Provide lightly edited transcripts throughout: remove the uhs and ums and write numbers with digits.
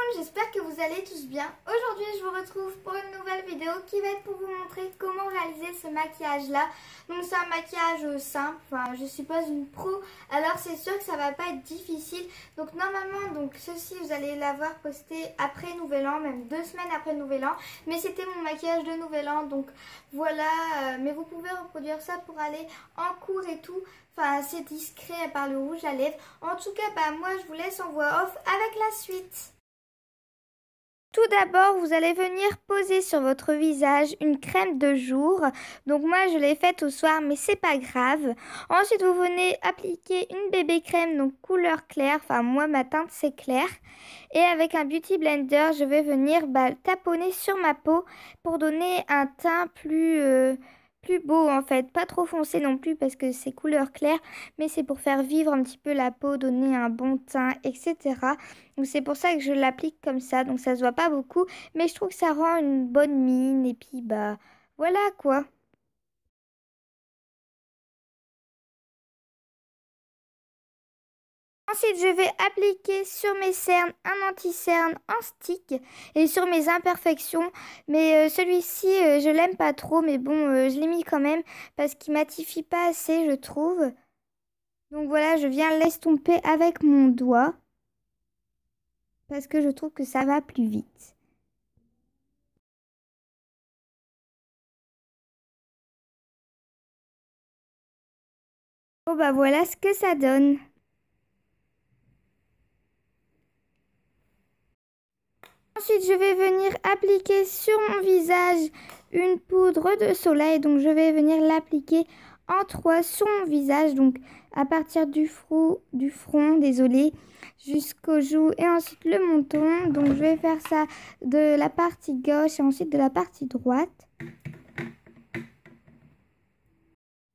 monde, j'espère que vous allez tous bien. Aujourd'hui, je vous retrouve pour une nouvelle vidéo qui va être pour vous montrer comment réaliser ce maquillage-là. Donc, c'est un maquillage simple, enfin, je suis pas une pro, alors c'est sûr que ça va pas être difficile. Donc, normalement, ceci, vous allez l'avoir posté après Nouvel An, même 2 semaines après Nouvel An. Mais c'était mon maquillage de Nouvel An, donc voilà. Mais vous pouvez reproduire ça pour aller en cours et tout. Enfin, c'est discret par le rouge à lèvres. En tout cas, moi, je vous laisse en voix off avec la suite. Tout d'abord, vous allez venir poser sur votre visage une crème de jour. Donc moi, je l'ai faite au soir, mais c'est pas grave. Ensuite, vous venez appliquer une bébé crème, donc couleur claire. Enfin, moi, ma teinte, c'est clair. Et avec un beauty blender, je vais venir taponner sur ma peau pour donner un teint plus beau en fait. Pas trop foncé non plus parce que c'est couleur claire, mais c'est pour faire vivre un petit peu la peau, donner un bon teint, etc. Donc c'est pour ça que je l'applique comme ça, donc ça se voit pas beaucoup, mais je trouve que ça rend une bonne mine et puis voilà quoi. Ensuite, je vais appliquer sur mes cernes un anti-cerne en stick et sur mes imperfections. Mais celui-ci, je l'aime pas trop, mais bon, je l'ai mis quand même parce qu'il matifie pas assez, je trouve. Donc voilà, je viens l'estomper avec mon doigt parce que je trouve que ça va plus vite. Bon voilà ce que ça donne. Ensuite, je vais venir appliquer sur mon visage une poudre de soleil. Donc, je vais venir l'appliquer en 3 sur mon visage. Donc, à partir du front, désolé, jusqu'aux joues et ensuite le menton. Donc, je vais faire ça de la partie gauche et ensuite de la partie droite.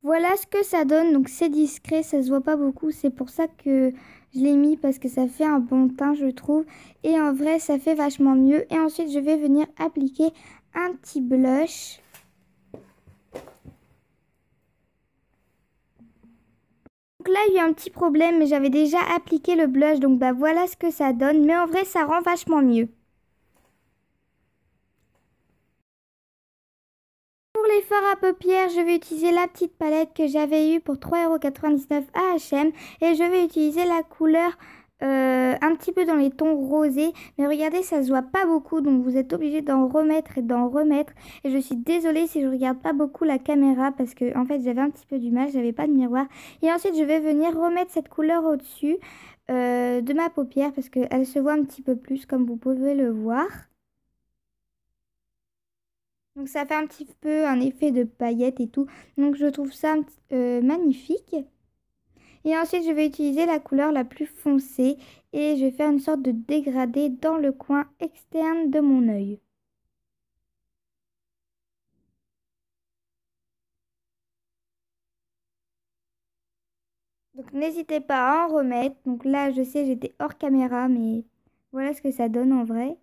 Voilà ce que ça donne, donc c'est discret, ça se voit pas beaucoup, c'est pour ça que je l'ai mis parce que ça fait un bon teint je trouve et en vrai ça fait vachement mieux. Et ensuite je vais venir appliquer un petit blush. Donc là il y a eu un petit problème mais j'avais déjà appliqué le blush donc voilà ce que ça donne, mais en vrai ça rend vachement mieux. Pour les fards à paupières, je vais utiliser la petite palette que j'avais eue pour 3,99 € à H&M et je vais utiliser la couleur un petit peu dans les tons rosés. Mais regardez, ça se voit pas beaucoup, donc vous êtes obligé d'en remettre et d'en remettre. Et je suis désolée si je regarde pas beaucoup la caméra parce que en fait j'avais un petit peu du mal, j'avais pas de miroir. Et ensuite je vais venir remettre cette couleur au-dessus de ma paupière parce qu'elle se voit un petit peu plus comme vous pouvez le voir. Donc ça fait un petit peu un effet de paillettes et tout. Donc je trouve ça magnifique. Et ensuite je vais utiliser la couleur la plus foncée et je vais faire une sorte de dégradé dans le coin externe de mon œil. Donc n'hésitez pas à en remettre. Donc là je sais j'étais hors caméra mais voilà ce que ça donne en vrai.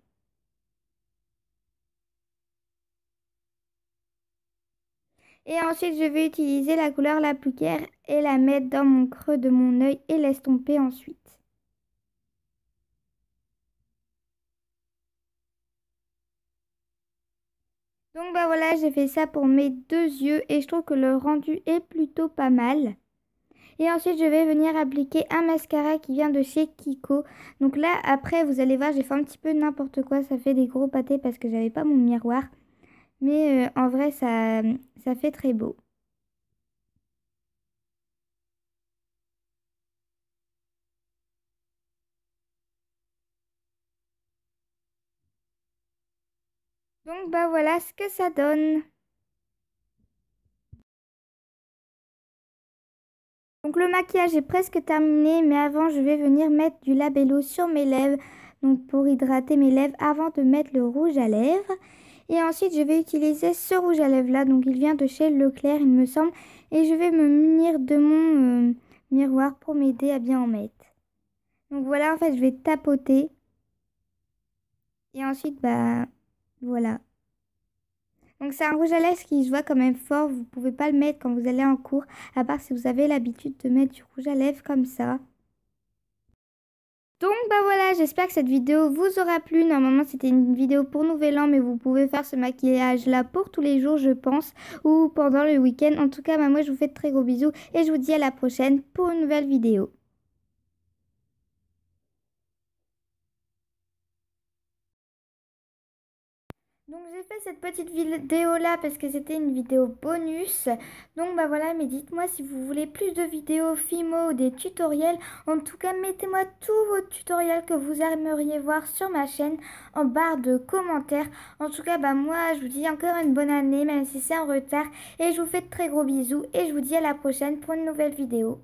Et ensuite je vais utiliser la couleur la plus claire et la mettre dans mon creux de mon œil et l'estomper ensuite. Donc voilà, j'ai fait ça pour mes 2 yeux et je trouve que le rendu est plutôt pas mal. Et ensuite, je vais venir appliquer un mascara qui vient de chez Kiko. Donc là, après, vous allez voir, j'ai fait un petit peu n'importe quoi. Ça fait des gros pâtés parce que j'avais pas mon miroir. Mais en vrai, ça fait très beau. Donc voilà ce que ça donne. Donc le maquillage est presque terminé, mais avant je vais venir mettre du labello sur mes lèvres. Donc pour hydrater mes lèvres avant de mettre le rouge à lèvres. Et ensuite je vais utiliser ce rouge à lèvres là. Donc il vient de chez Leclerc il me semble. Et je vais me munir de mon miroir pour m'aider à bien en mettre. Donc voilà, en fait je vais tapoter. Et ensuite voilà. Donc c'est un rouge à lèvres qui se voit quand même fort, vous pouvez pas le mettre quand vous allez en cours, à part si vous avez l'habitude de mettre du rouge à lèvres comme ça. Donc bah voilà, j'espère que cette vidéo vous aura plu. Normalement c'était une vidéo pour Nouvel An, mais vous pouvez faire ce maquillage là pour tous les jours je pense, ou pendant le week-end. En tout cas bah, moi je vous fais de très gros bisous et je vous dis à la prochaine pour une nouvelle vidéo. Donc j'ai fait cette petite vidéo là parce que c'était une vidéo bonus. Donc bah voilà, mais dites-moi si vous voulez plus de vidéos Fimo ou des tutoriels. En tout cas, mettez-moi tous vos tutoriels que vous aimeriez voir sur ma chaîne en barre de commentaires. En tout cas, bah moi je vous dis encore une bonne année même si c'est en retard. Et je vous fais de très gros bisous et je vous dis à la prochaine pour une nouvelle vidéo.